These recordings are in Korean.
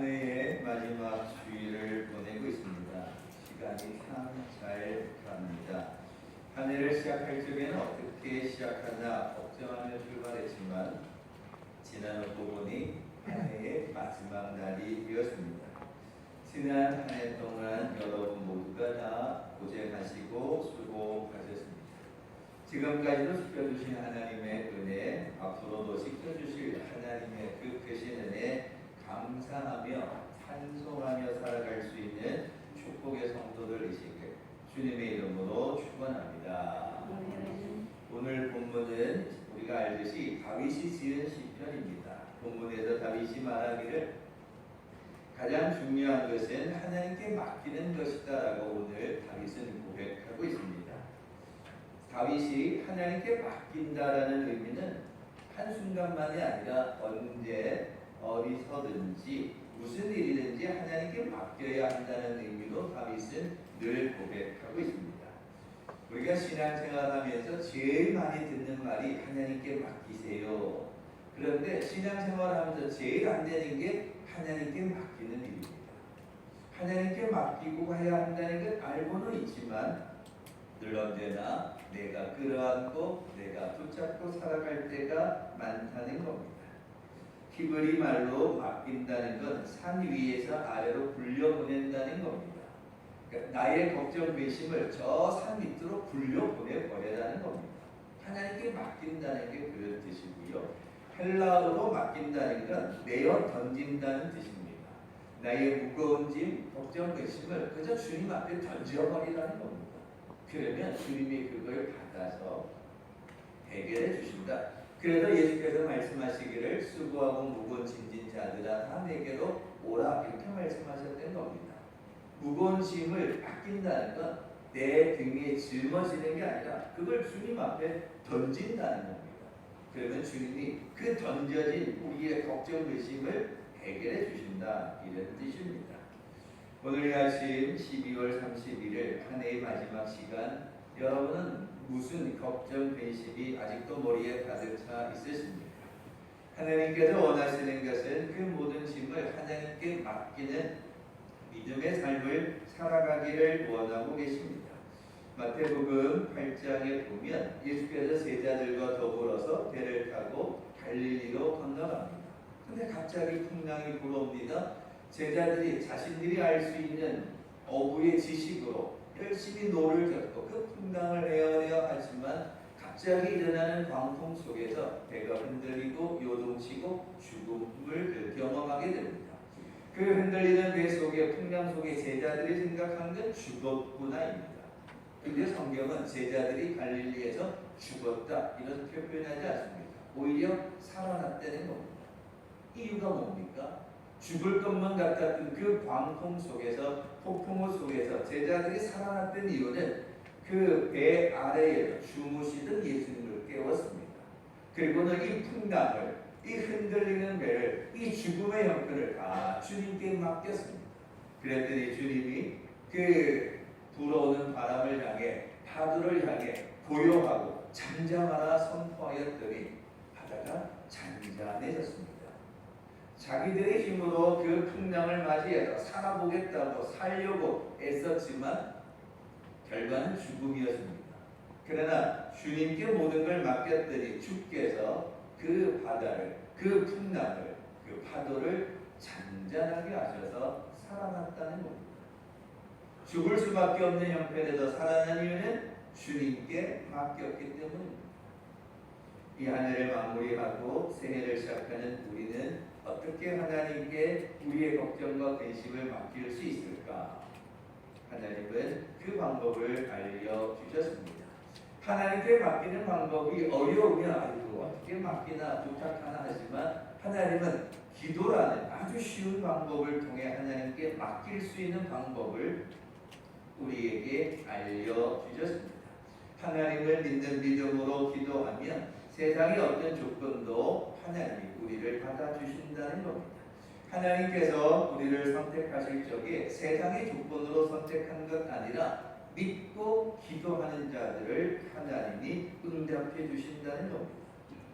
한 해의 마지막 주일을 보내고 있습니다. 시간이 참 잘 갑니다. 한 해를 시작할 적에는 어떻게 시작하나 걱정하며 출발했지만 지나놓고 보니 한 해의 마지막 날이 되었습니다. 지난 한 해 동안 여러분 모두가 다 고생하시고 수고하셨습니다. 지금까지도 지켜주신 하나님의 은혜, 앞으로도 지켜주실 하나님의 그 크신 은혜 감사하며 찬송하며 살아갈 수 있는 축복의 성도들이시길 주님의 이름으로 축원합니다. 오늘 본문은 우리가 알듯이 다윗이 지은 시편입니다. 본문에서 다윗이 말하기를 가장 중요한 것은 하나님께 맡기는 것이다라고 오늘 다윗은 고백하고 있습니다. 다윗이 하나님께 맡긴다라는 의미는 한순간만이 아니라 언제 어디서든지 무슨 일이든지 하나님께 맡겨야 한다는 의미로 다윗은 늘 고백하고 있습니다. 우리가 신앙생활하면서 제일 많이 듣는 말이 하나님께 맡기세요. 그런데 신앙생활하면서 제일 안 되는 게 하나님께 맡기는 일입니다. 하나님께 맡기고 가야 한다는 걸 알고는 있지만 늘 언제나 내가 끌어안고 내가 붙잡고 살아갈 때가 많다는 겁니다. 히브리 말로 맡긴다는 건 산 위에서 아래로 굴려보낸다는 겁니다. 그러니까 나의 걱정 배심을 저 산 밑으로 굴려보내버리라는 겁니다. 하나님께 맡긴다는 게 그런 뜻이고요. 헬라어로 맡긴다는 건 내어 던진다는 뜻입니다. 나의 무거운 짐, 걱정 배심을 그저 주님 앞에 던져버리라는 겁니다. 그러면 주님이 그걸 받아서 해결해 주신다. 그래서 예수께서 말씀하시기를 수고하고 무거운 짐진 자들아 다 내게로 오라 이렇게 말씀하셨던 겁니다. 무거운 짐을 맡긴다는 건 내 등에 짊어지는 게 아니라 그걸 주님 앞에 던진다는 겁니다. 그러면 주님이 그 던져진 우리의 걱정 배심을 해결해 주신다 이런 뜻입니다. 오늘 아침 12월 31일 한 해의 마지막 시간 여러분은 무슨 걱정, 근심이 아직도 머리에 가득 차 있으십니까? 하나님께서 원하시는 것은 그 모든 짐을 하나님께 맡기는 믿음의 삶을 살아가기를 원하고 계십니다. 마태복음 8장에 보면 예수께서 제자들과 더불어서 배를 타고 갈릴리로 건너갑니다. 근데 갑자기 풍랑이 불어옵니다. 제자들이 자신들이 알 수 있는 어부의 지식으로 열심히 노를 젓고 그 풍랑을 헤아려 하지만 갑자기 일어나는 광풍 속에서 배가 흔들리고 요동치고 죽음을 경험하게 됩니다. 그 흔들리는 배 속에 풍랑 속에 제자들이 생각한 건 죽었구나입니다. 근데 성경은 제자들이 갈릴리에서 죽었다 이렇게 표현하지 않습니다. 오히려 살아났다는 겁니다. 이유가 뭡니까? 죽을 것만 같았던 그 광풍 속에서 폭풍우 속에서 제자들이 살아났던 이유는 그 배 아래에 주무시던 예수님을 깨웠습니다. 그리고는 이 풍랑을, 이 흔들리는 배를, 이 죽음의 형편을 다 주님께 맡겼습니다. 그랬더니 주님이 그 불어오는 바람을 향해 파도를 향해 고요하고 잠잠하라 선포하였더니 바다가 잔잔해졌습니다. 자기들의 힘으로 그 풍랑을 맞이해서 살아보겠다고 살려고 애썼지만 결과는 죽음이었습니다. 그러나 주님께 모든 걸 맡겼더니 주께서 그 바다를, 그 풍랑을, 그 파도를 잔잔하게 하셔서 살아났다는 겁니다. 죽을 수밖에 없는 형편에서 살아난 이유는 주님께 맡겼기 때문입니다. 이 한 해를 마무리하고 새해를 시작하는 우리는 어떻게 하나님께 우리의 걱정과 근심을 맡길 수 있을까? 하나님은 그 방법을 알려주셨습니다. 하나님께 맡기는 방법이 어려우면 아이고 어떻게 맡기나 부탁하나 하지만 하나님은 기도라는 아주 쉬운 방법을 통해 하나님께 맡길 수 있는 방법을 우리에게 알려주셨습니다. 하나님을 믿는 믿음으로 기도하면 세상의 어떤 조건도 하나님이 우리를 받아주신다는 겁니다. 하나님께서 우리를 선택하실 적에 세상의 조건으로 선택한 것 아니라 믿고 기도하는 자들을 하나님이 응답해 주신다는 겁니다.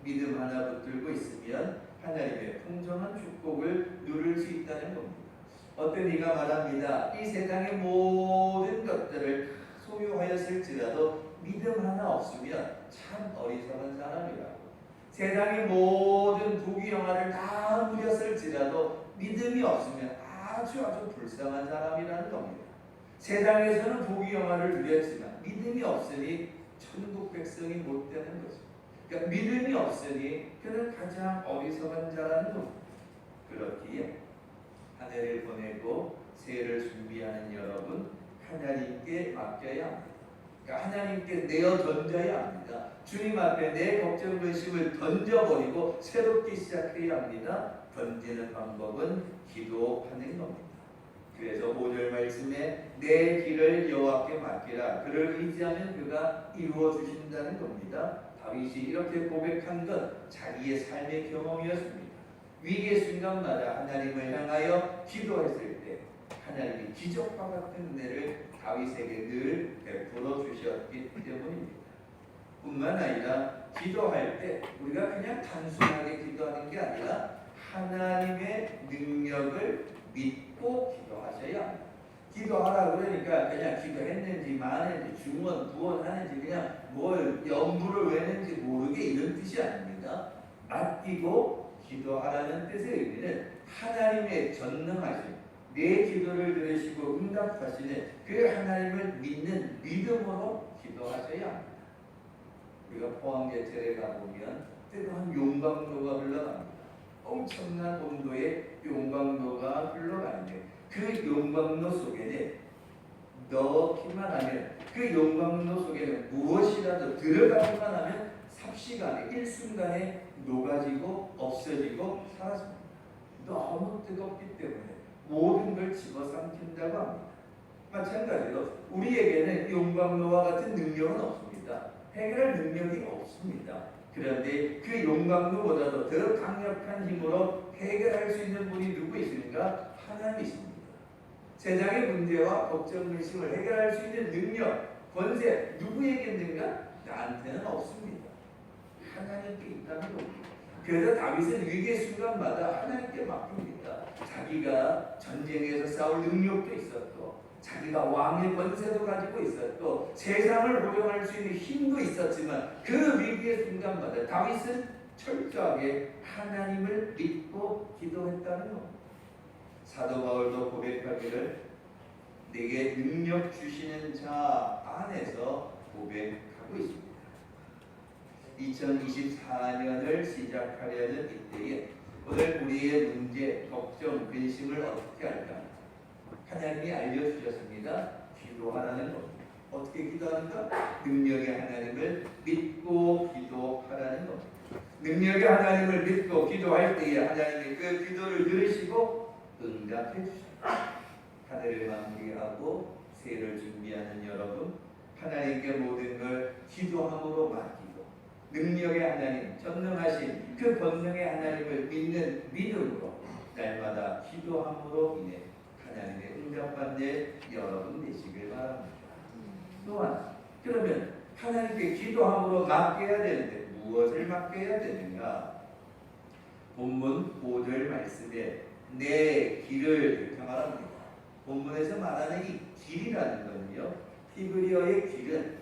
믿음 하나 붙들고 있으면 하나님의 풍성한 축복을 누릴 수 있다는 겁니다. 어떤 이가 말합니다. 이 세상의 모든 것들을 소유하였을지라도 믿음 하나 없으면 참 어리석은 사람이라고. 세상의 모든 부귀영화를 다 누렸을지라도 믿음이 없으면 아주 불쌍한 사람이라는 겁니다. 세상에서는 부귀영화를 누렸지만 믿음이 없으니 천국 백성이 못 되는 거죠. 그러니까 믿음이 없으니 그는 가장 어리석은 자라는 겁니다. 그렇기에 한 해를 보내고 새해를 준비하는 여러분, 하나님께 맡겨야 합니다. 그러니까 하나님께 내어 던져야 합니다. 주님 앞에 내 걱정 근심을 던져버리고 새롭게 시작해야 합니다. 던지는 방법은 기도하는 겁니다. 그래서 5절 말씀에 내 길을 여호와께 맡기라. 그를 의지하면 그가 이루어 주신다는 겁니다. 다윗이 이렇게 고백한 것 자기의 삶의 경험이었습니다. 위기의 순간마다 하나님을 향하여 기도했을 때 하나님이 기적과 같은 은혜를 다윗에게 늘 베풀어 주셨기 때문입니다. 뿐만 아니라 기도할 때 우리가 그냥 단순하게 기도하는 게 아니라 하나님의 능력을 믿고 기도하셔야 합니다. 기도하라 그러니까 그냥 기도했는지 마는지 중원 부원하는지 그냥 뭘 연부를 외는지 모르게 이런 뜻이 아닙니다. 맡기고 기도하라는 뜻의 의미는 하나님의 전능하심, 내 기도를 들으시고 응답하시는 그 하나님을 믿는 믿음으로 기도하셔야 합니다. 우리가 포항제철에 가보면 뜨거운 용광로가 흘러갑니다. 엄청난 온도의 용광로가 흘러가는데 그 용광로 속에는 넣기만 하면 그 용광로 속에는 무엇이라도 들어가기만 하면 삽시간에 일순간에 녹아지고 없어지고 사라집니다. 너무 뜨겁기 때문에 모든 걸 집어삼킨다고 합니다. 마찬가지로 우리에게는 용광로와 같은 능력은 없습니다. 해결할 능력이 없습니다. 그런데 그 용광로보다도 더 강력한 힘으로 해결할 수 있는 분이 누구 있습니까? 하나님이십니다. 세상의 문제와 걱정, 근심을 해결할 수 있는 능력, 권세 누구에게 있는가? 나한테는 없습니다. 하나님께 있다는 겁니다. 그래서 다윗은 위기의 순간마다 하나님께 맡깁니다. 자기가 전쟁에서 싸울 능력도 있었고 자기가 왕의 권세도 가지고 있었고 세상을 호령할 수 있는 힘도 있었지만 그 위기의 순간마다 다윗은 철저하게 하나님을 믿고 기도했다는 겁니다. 사도 바울도 고백하기를 내게 능력 주시는 자 안에서 고백하고 있습니다. 2024년을 시작하려는 이때에 오늘 우리의 문제, 걱정, 근심을 어떻게 할까? 하나님이 알려주셨습니다. 기도하라는 겁니다. 어떻게 기도하는가? 능력의 하나님을 믿고 기도하라는 겁니다. 능력의 하나님을 믿고 기도할 때에 하나님이 그 기도를 들으시고 응답해 주십니다. 하늘을 만개하고 새해를 준비하는 여러분, 하나님께 모든 걸 기도함으로 맡기고 능력의 하나님, 전능하신 그 권능의 하나님을 믿는 믿음으로 날마다 기도함으로 인해 하나님의 응답받는 여러분 되시길 바랍니다. 또한 그러면 하나님께 기도함으로 맡겨야 되는데 무엇을 맡겨야 되는가? 본문 5절 말씀에 내 길을 이렇게 말합니다. 본문에서 말하는 이 길이라는 것은요, 히브리어의 길은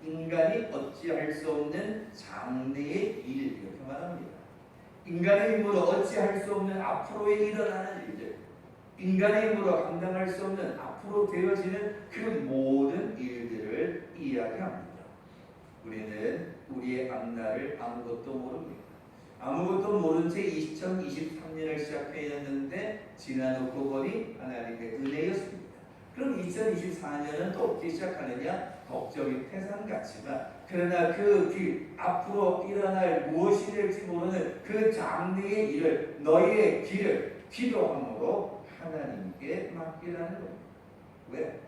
인간이 어찌할 수 없는 장래의 일 이렇게 말합니다. 인간의 힘으로 어찌할 수 없는 앞으로에 일어나는 일들, 인간의 힘으로 감당할 수 없는 앞으로 되어지는 그 모든 일들을 이야기합니다. 우리는 우리의 앞날을 아무것도 모릅니다. 아무것도 모른 채 2023년을 시작했는데 지나놓고 보니 하나님의 은혜였습니다. 그럼 2024년은 또 어떻게 시작하느냐? 걱정이 태산 같지만 그러나 그 길 앞으로 일어날 무엇이 될지 모르는 그 장래의 일을 너희의 길을 기도함으로 하나님께 맡기라는 겁니다. 왜?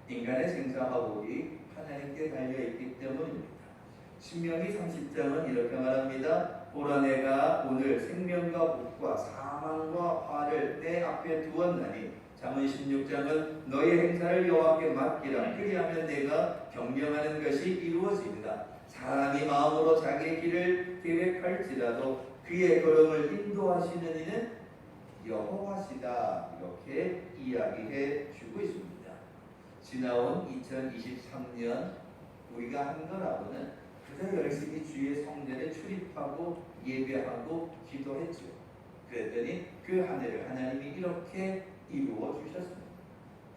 인간의 생사화복이 하나님께 달려있기 때문입니다. 신명기 30장은 이렇게 말합니다. 보라 내가 오늘 생명과 복과 사망과 화를 내 앞에 두었나니 잠언 16장은 너의 행사를 여호와께 맡기라. 그리하면 내가 경영하는 것이 이루어지리라. 사람이 마음으로 자기의 길을 계획할지라도 그의 걸음을 인도하시는 이는 여호와시다. 이렇게 이야기해 주고 있습니다. 지나온 2023년 우리가 한 거라고는 그저 열심히 주의 성전에 출입하고 예배하고 기도했죠. 그랬더니 그 한 해를 하나님이 이렇게 이루어 주셨습니다.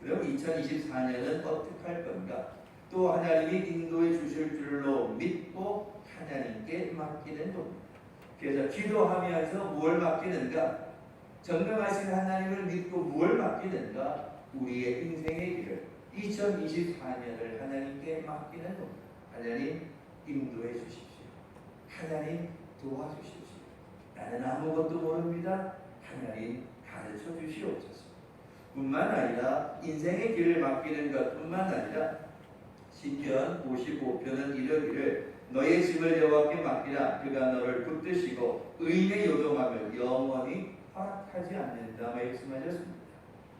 그럼 2024년은 어떻게 할 건가? 또 하나님이 인도해 주실 줄로 믿고 하나님께 맡기는 겁니다. 그래서 기도하면서 무엇을 맡기는가? 전능하신 하나님을 믿고 무엇을 맡기는가? 우리의 인생의 길을 2024년을 하나님께 맡기는 겁니다. 하나님 인도해 주십시오. 하나님 도와주십시오. 나는 아무것도 모릅니다. 하나님 가르쳐 주시옵소서. 뿐만 아니라 인생의 길을 맡기는 것뿐만 아니라 시편 55편은 이르기를 너의 짐을 여호와께 맡기라. 그가 너를 붙드시고 의인의 요동함을 영원히 허락하지 않는다 말씀하셨습니다.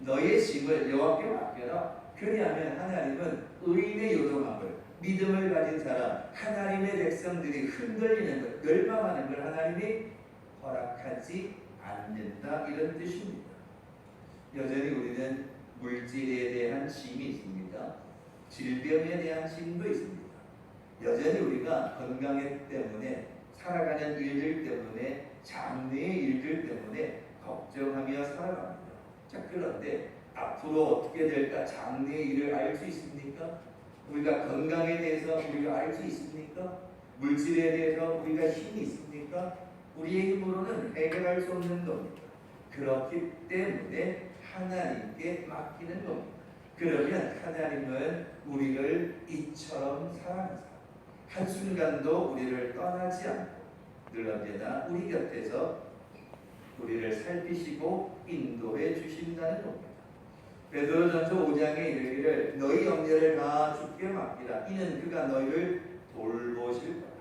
너의 짐을 여호와께 맡겨라. 그리하면 하나님은 의인의 요동함을 믿음을 가진 사람, 하나님의 백성들이 흔들리는 것, 멸망하는 걸 하나님이 허락하지 않는다 이런 뜻입니다. 여전히 우리는 물질에 대한 짐이 있습니다. 질병에 대한 짐도 있습니다. 여전히 우리가 건강 때문에 살아가는 일들 때문에 장래의 일들 때문에 걱정하며 살아갑니다. 자, 그런데 앞으로 어떻게 될까? 장래의 일을 알 수 있습니까? 우리가 건강에 대해서 우리가 알 수 있습니까? 물질에 대해서 우리가 힘이 있습니까? 우리의 힘으로는 해결할 수 없는 겁니다. 그렇기 때문에 하나님께 맡기는 겁니다. 그러면 하나님은 우리를 이처럼 사랑하사 한순간도 우리를 떠나지 않고 늘 언제나 우리 곁에서 우리를 살피시고 인도해 주신다는 겁니다. 베드로전서 5장에 이르기를 너희 염려를 다 주께 맡기라. 이는 그가 너희를 돌보실 거라.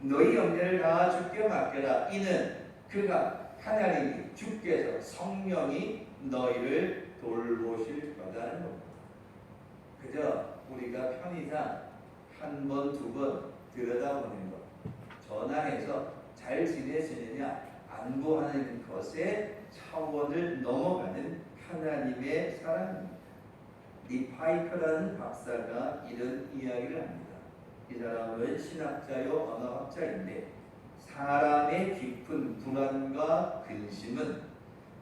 너희 염려를 다 주께 맡겨라. 이는 그가 하나님이 주께서 성령이 너희를 돌보실 거다는 겁니다. 그저 우리가 편의상 한 번, 두 번 들여다보는 것, 전화해서 잘 지내시느냐 안부하는 것의 차원을 넘어가는 하나님의 사랑입니다. 니파이크라는 박사가 이런 이야기를 합니다. 이 사람은 신학자요 언어학자인데 사람의 깊은 불안과 근심은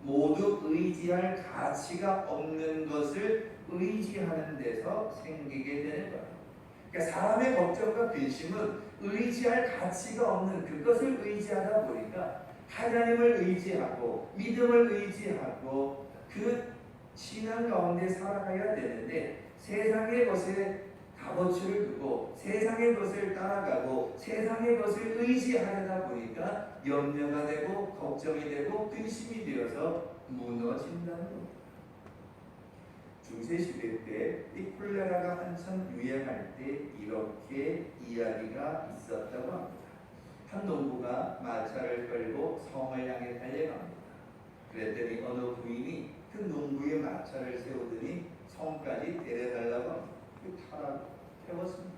모두 의지할 가치가 없는 것을 의지하는 데서 생기게 되는 거예요. 그러니까 사람의 걱정과 근심은 의지할 가치가 없는 그것을 의지하다 보니까 하나님을 의지하고 믿음을 의지하고 그 신앙 가운데 살아가야 되는데 세상의 것에 값어치를 두고 세상의 것을 따라가고 세상의 것을 의지하려다 보니까 염려가 되고 걱정이 되고 근심이 되어서 무너진다는 겁니다. 중세시대 때 이 콜레라가 한참 유행할 때 이렇게 이야기가 있었다고 합니다. 한 농부가 마차를 끌고 성을 향해 달려갑니다. 그랬더니 어느 부인이 그 농부의 마차를 세우더니 성까지 데려달라고 합니다. 타라고 태웠습니다.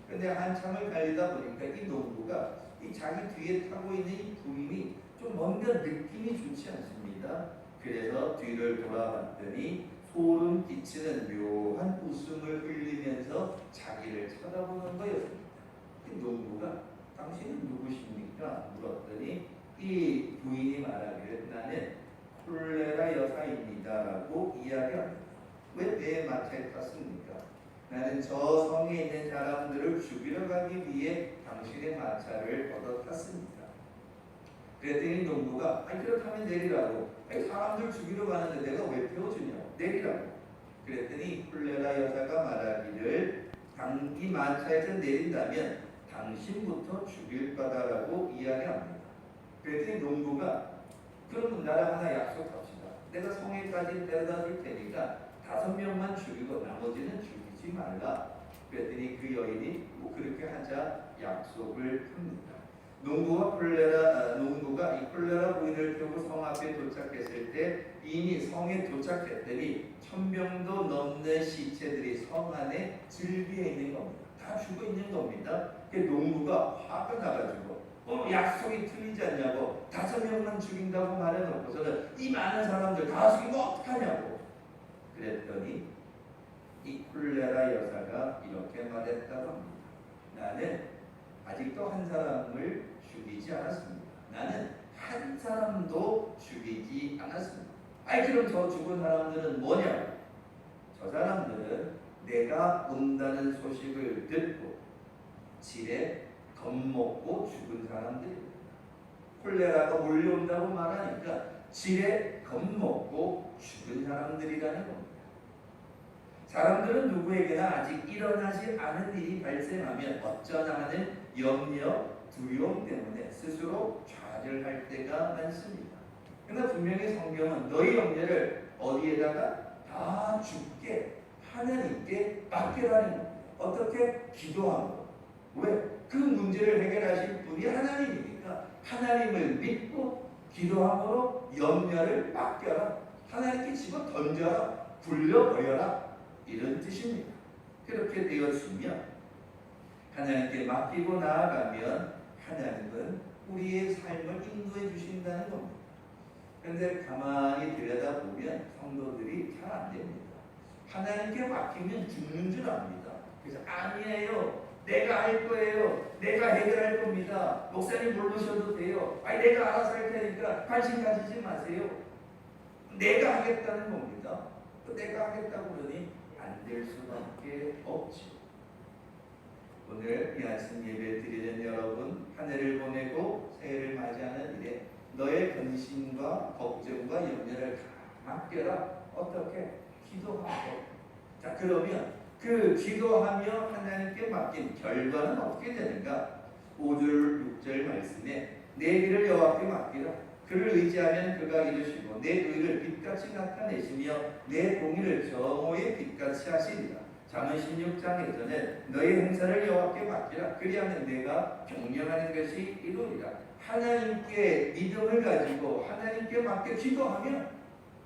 그런데 한참을 달리다 보니까 이 농부가 이 자기 뒤에 타고 있는 이 부인이 좀 뭔가 느낌이 좋지 않습니다. 그래서 뒤를 돌아봤더니 소름 끼치는 묘한 웃음을 흘리면서 자기를 쳐다보는 거였습니다. 이 농부가 당신은 누구십니까? 물었더니 이 부인이 말하기를 나는 콜레라 여사입니다 라고 이야기합니다. 왜 내 마차에 탔습니까? 나는 저 성에 있는 사람들을 죽이러 가기 위해 당신의 마차를 얻어 탔습니다. 그랬더니 농부가 그렇다면 내리라고. 사람들 죽이러 가는데 내가 왜 태워주냐고. 내리라고. 그랬더니 콜레라 여사가 말하기를 이 마차에서 내린다면 당신부터 죽일 거다라고 이야기합니다. 그랬더니 농부가 그러면 나랑 하나 약속합시다. 내가 성에까지 데려다 줄 테니까 5명만 죽이고 나머지는 죽이지 말라. 그랬더니 그 여인이 그렇게 하자 약속을 합니다. 농부가 이 콜레라 부인을 태우고 성 앞에 도착했을 때 이미 성에 도착했더니 1000명도 넘는 시체들이 성 안에 즐비해 있는 겁니다. 다 죽어 있는 겁니다. 그 농부가 화가 나가지고 약속이 틀리지 않냐고 5명만 죽인다고 말해놓고서는 이 많은 사람들 다 죽이면 어떡하냐고 그랬더니 이 콜레라 여사가 이렇게 말했다고 합니다. 나는 아직도 한 사람을 죽이지 않았습니다. 나는 한 사람도 죽이지 않았습니다. 아이 그럼 저 죽은 사람들은 뭐냐? 저 사람들은 내가 온다는 소식을 듣고 질에 겁먹고 죽은 사람들입니다. 콜레라가 몰려온다고 말하니까 질에 겁먹고 죽은 사람들이라는 겁니다. 사람들은 누구에게나 아직 일어나지 않은 일이 발생하면 어쩌나 하는 염려, 두려움 때문에 스스로 좌절할 때가 많습니다. 그러나 분명히 성경은 너희 염려를 어디에다가 다 주께 하나님께 맡기라는 겁니다. 어떻게? 기도하고. 왜? 그 문제를 해결하실 분이 하나님이니까 하나님을 믿고 기도함으로 염려를 맡겨라. 하나님께 집어 던져라. 굴려버려라. 이런 뜻입니다. 그렇게 되었으면 하나님께 맡기고 나아가면 하나님은 우리의 삶을 인도해 주신다는 겁니다. 그런데 가만히 들여다보면 성도들이 잘 안 됩니다. 하나님께 맡기면 죽는 줄 압니다. 그래서 아니에요. 내가 할 거예요. 내가 해결할 겁니다. 목사님 모르셔도 돼요. 아니 내가 알아서 할 테니까 관심 가지지 마세요. 내가 하겠다는 겁니다. 또 내가 하겠다고 그러니 안 될 수밖에 없죠. 오늘 이 아침 예배 드리는 여러분 한 해를 보내고 새해를 맞이하는 일에 너의 근심과 걱정과 염려를 다 맡겨라. 어떻게? 기도하고. 자 그러면 그 기도하며 하나님께 맡긴 결과는 어떻게 되는가? 5절 6절 말씀에 내 길을 여호와께 맡기라. 그를 의지하면 그가 이루시고 내 의를 빛같이 나타내시며 내 공의를 정오의 빛같이 하시리라. 잠언 16장에서는 너의 행사를 여호와께 맡기라. 그리하면 내가 경영하는 것이 이루리라. 하나님께 믿음을 가지고 하나님께 맡겨 기도하면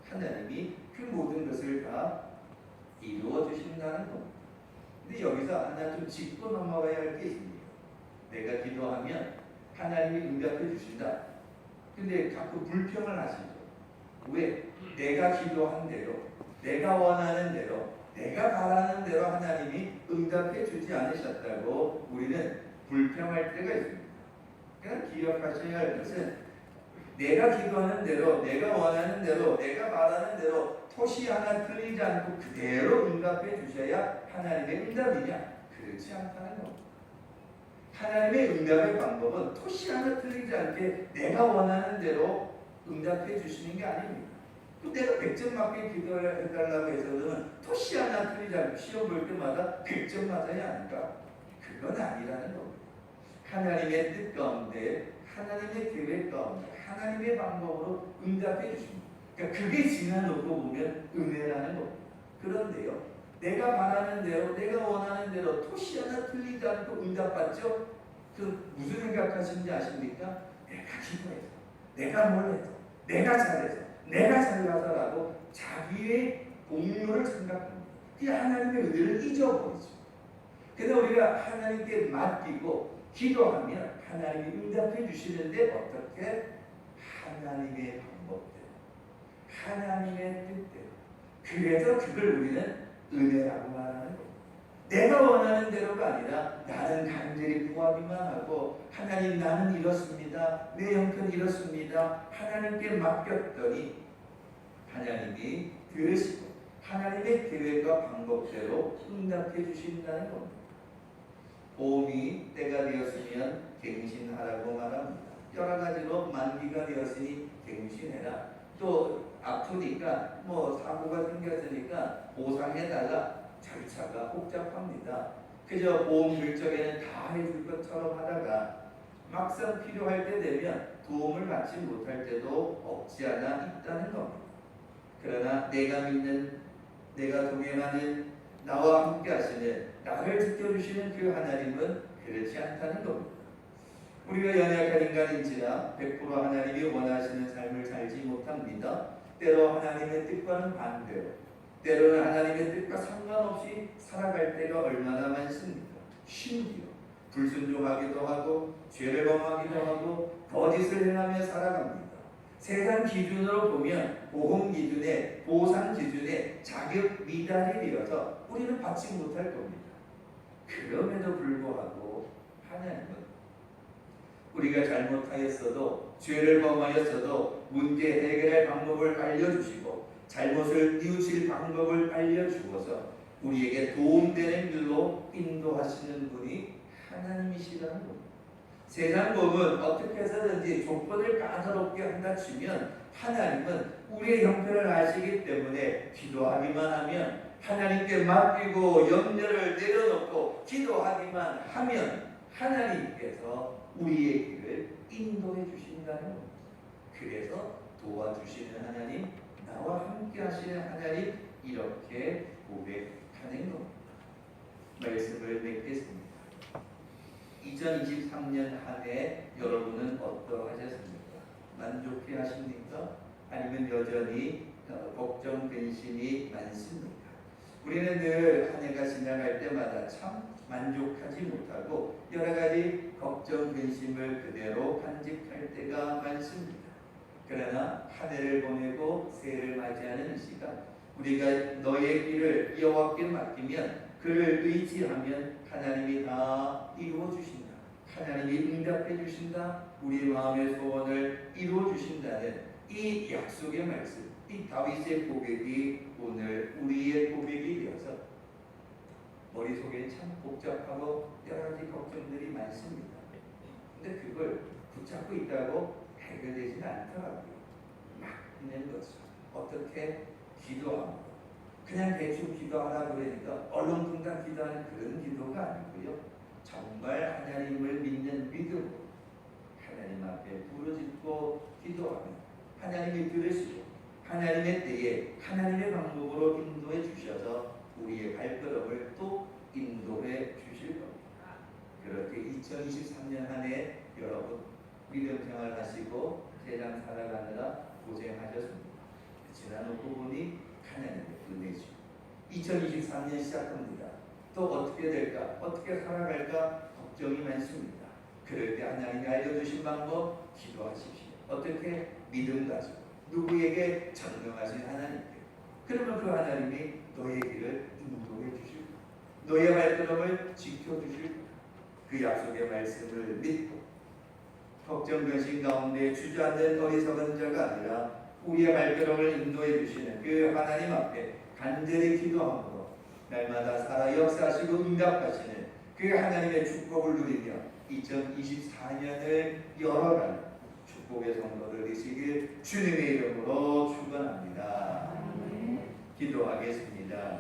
하나님이 그 모든 것을 다 이루어 주신다는 겁니다. 근데 여기서 하나 좀 짚고 넘어가야 할 게 있습니다. 내가 기도하면 하나님이 응답해 주신다. 근데 자꾸 불평을 하시죠. 왜? 내가 기도한 대로, 내가 원하는 대로, 내가 바라는 대로 하나님이 응답해 주지 않으셨다고 우리는 불평할 때가 있습니다. 그러니까 기억하셔야 할 것은 내가 기도하는 대로, 내가 원하는 대로, 내가 바라는 대로 토시 하나 틀리지 않고 그대로 응답해 주셔야 하나님의 응답이냐? 그렇지 않다는 겁니다. 하나님의 응답의 방법은 토시 하나 틀리지 않게 내가 원하는 대로 응답해 주시는 게 아닙니다. 또 내가 100점 맞게 기도해달라고 해서는 토시 하나 틀리지 않고 시험 볼 때마다 100점 맞아야 하는가? 그건 아니라는 겁니다. 하나님의 뜻 가운데, 하나님의 계획 가운데, 하나님의 방법으로 응답해 주십니다. 그러니까 그게 지나놓고 보면 은혜라는 겁니다. 그런데요, 내가 바라는 대로, 내가 원하는 대로 토시 하나 틀리지 않고 응답받죠? 그 무슨 생각하시는지 아십니까? 내가 기도해서, 내가 뭘 해서, 내가 잘해서, 내가 잘나서라고 자기의 공로를 생각합니다. 그 하나님의 은혜를 잊어버리죠. 그래서 우리가 하나님께 맡기고 기도하면 하나님이 응답해 주시는데 어떻게? 하나님의 방법대로, 하나님의 뜻대로. 그래서 그걸 우리는 은혜라고 말하는 겁니다. 내가 원하는 대로가 아니라 나는 간절히 구하기만 하고 하나님 나는 이렇습니다. 내 형편 이렇습니다. 하나님께 맡겼더니 하나님이 들으시고 하나님의 계획과 방법대로 응답해 주신다는 겁니다. 봄이 때가 되었으면 갱신하라고 말합니다. 여러 가지로 만기가 되었으니 갱신해라. 또 아프니까 사고가 생겼으니까 보상해달라. 절차가 복잡합니다. 그저 보험 결정에는 다 해줄 것처럼 하다가 막상 필요할 때 되면 도움을 받지 못할 때도 없지 않아 있다는 겁니다. 그러나 내가 믿는, 내가 동행하는, 나와 함께 하시는, 나를 지켜주시는 그 하나님은 그렇지 않다는 겁니다. 우리가 연약한 인간인지라 100% 하나님이 원하시는 삶을 살지 못합니다. 때로 하나님의 뜻과는 반대로, 때로는 하나님의 뜻과 상관없이 살아갈 때가 얼마나 많습니까? 심지어 불순종하기도 하고 죄를 범하기도 하고 거짓을 행하며 살아갑니다. 세상 기준으로 보면 보험 기준에 보상 기준에 자격 미달이 되어서 우리는 받지 못할 겁니다. 그럼에도 불구하고 하나님은 우리가 잘못하였어도 죄를 범하였어도 문제 해결할 방법을 알려주시고 잘못을 뉘우칠 방법을 알려주어서 우리에게 도움되는 길로 인도하시는 분이 하나님이시라는 겁니다. 세상 법은 어떻게 해서든지 조건을 까다롭게 한다 치면 하나님은 우리의 형편을 아시기 때문에 기도하기만 하면 하나님께 맡기고 염려를 내려놓고 기도하기만 하면 하나님께서 우리의 길을 인도해 주신다는 겁니다. 그래서 도와주시는 하나님, 나와 함께 하시는 하나님, 이렇게 고백하는 겁니다. 말씀을 맺겠습니다. 2023년 한 해 여러분은 어떠하셨습니까? 만족해 하십니까? 아니면 여전히 걱정, 근심이 많습니까? 우리는 늘 한 해가 지나갈 때마다 참 만족하지 못하고 여러 가지 걱정, 근심을 그대로 간직할 때가 많습니다. 그러나 한 해를 보내고 새해를 맞이하는 이 시간, 우리가 너의 길을 여호와께 맡기면 그를 의지하면 하나님이 다 이루어 주신다. 하나님이 응답해 주신다. 우리 마음의 소원을 이루어 주신다는 이 약속의 말씀, 이 다윗의 고백이 오늘 우리의 고백이 되어서 머릿속에 참 복잡하고 여러 가지 걱정들이 많습니다. 근데 그걸 붙잡고 있다고 해결되지는 않더라고요. 막 있는 것을 어떻게 기도하고 그냥 대충 기도하라 그러니까 얼렁뚱땅 기도하는 그런 기도가 아니고요. 정말 하나님을 믿는 믿음으로 하나님 앞에 부르짖고 기도하면 하나님이 들으시고 하나님의 때에 하나님의 방법으로 인도해 주셔서 우리의 발걸음을 또 인도해 주실 겁니다. 그렇게 2023년 한 해 여러분 믿음 생활 하시고 세상 살아가느라 고생하셨습니다. 지나놓고 보니 하나님의 은혜죠. 2023년 시작합니다. 또 어떻게 될까? 어떻게 살아갈까? 걱정이 많습니다. 그럴 때 하나님이 알려주신 방법 기도하십시오. 어떻게? 믿음 가지고 누구에게? 전능하신 하나님께. 그러면 그 하나님이 너의 길을 인도해 주실 거예요. 너의 발걸음을 지켜주실 거예요. 그 약속의 말씀을 믿고 걱정, 근심 가운데 주저앉는 어리석은 자가 아니라 우리의 발걸음을 인도해 주시는 그 하나님 앞에 간절히 기도함으로 날마다 살아 역사하시고 응답하시는 그 하나님의 축복을 누리며 2024년을 열어가는 축복의 성도들 되시길 주님의 이름으로 축원합니다. 기도하겠습니다.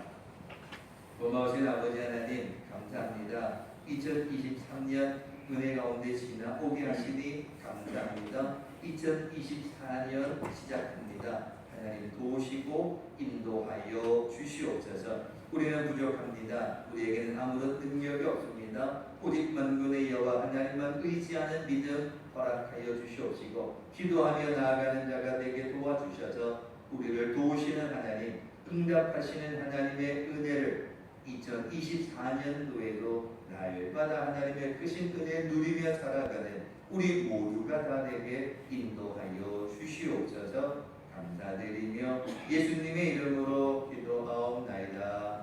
고마우신 아버지 하나님 감사합니다. 2023년 은혜 가운데 지나오게 하시니 감사합니다. 2024년 시작합니다. 하나님 도우시고 인도하여 주시옵소서. 우리는 부족합니다. 우리에게는 아무런 능력이 없습니다. 오직 만군의 여호와 하나님만 의지하는 믿음 허락하여 주시옵시고 기도하며 나아가는 자가 되게 도와주셔서 우리를 도우시는 하나님, 응답하시는 하나님의 은혜를 2024년도에도 날마다 하나님의 크신 은혜 누리며 살아가는 우리 모두가 다 되게 인도하여 주시옵소서. 감사드리며 예수님의 이름으로 기도하옵나이다.